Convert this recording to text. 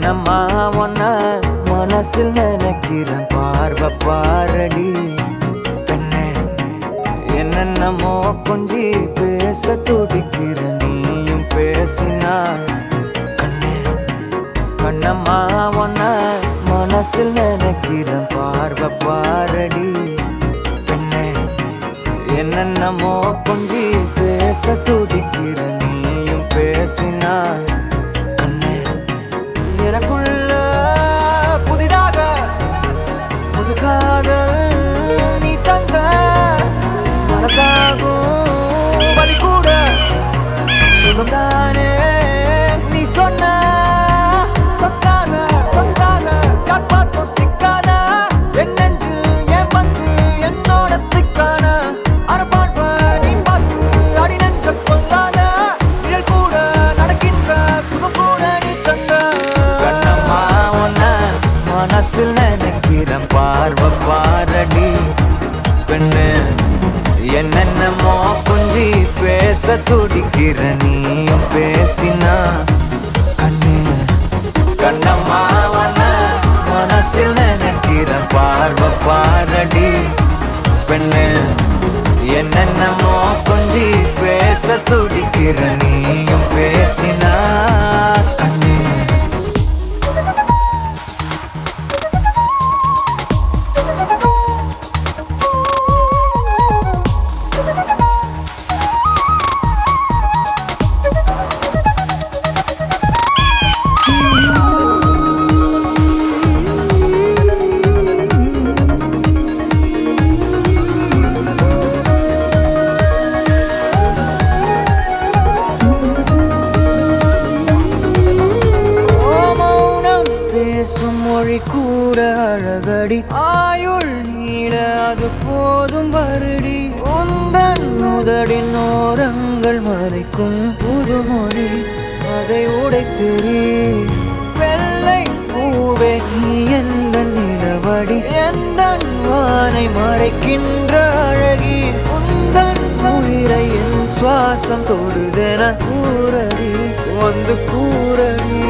கண்ணம்மா ஒன்ன மனசில் நினைக்கிறேன் பார்வை பாரடி பெண்ணே என்னென்னமோ கொஞ்சி பேச துடிக்கிற நீயும் பேசினா கண்ணே கண்ணம்மா ஒன்ன மனசில் நினைக்கிறேன் பார்வை பாரடி பெண்ணே என்னென்னமோ கொஞ்சி பேச துடிக்கிற நீயும் பேசினா எனக்குள்ள புதிதாக புது காதல் நீ தந்த மனசாகும் வலி கூட சுகம்தானே நீ சொன்ன சொத்தான சொத்தான யார் பார்த்தும் சிக்கான என் நெஞ்சு என் பந்து என்னோட திக்கான அறப்பார்வ நீ பார்த்து அடி நெஞ்ச கொள்ளாத நிழல் கூட நடக்கின்ற சுகம் கூட நீ தந்த மனசில் நினைக்கிறேன் பார்வை பாரடி பெண்ணு என்னென்னமோ கொஞ்சி பேச துடிக்கிற நீயும் பேசினா கண்ணு கண்ணம்மா மனசில் நினைக்கிறேன் பார்வை பாரடி பெண்ணு என்னென்னமோ கொஞ்சி பேச துடிக்கிற நீயும் பேசினா கண்ணு மொழி கூட அழகடி ஆயுள் நீள அது போதும் வருடி உந்தன் முதடின் ஓரங்கள் மறைக்கும் புதுமொழி அதை உடைத்தெறி வெள்ளை பூவே நீ எந்த நிலவடி எந்த வானை மறைக்கின்ற அழகி உந்தன் உயிரை என் சுவாசம் தொடுதென கூறடி வந்து கூறடி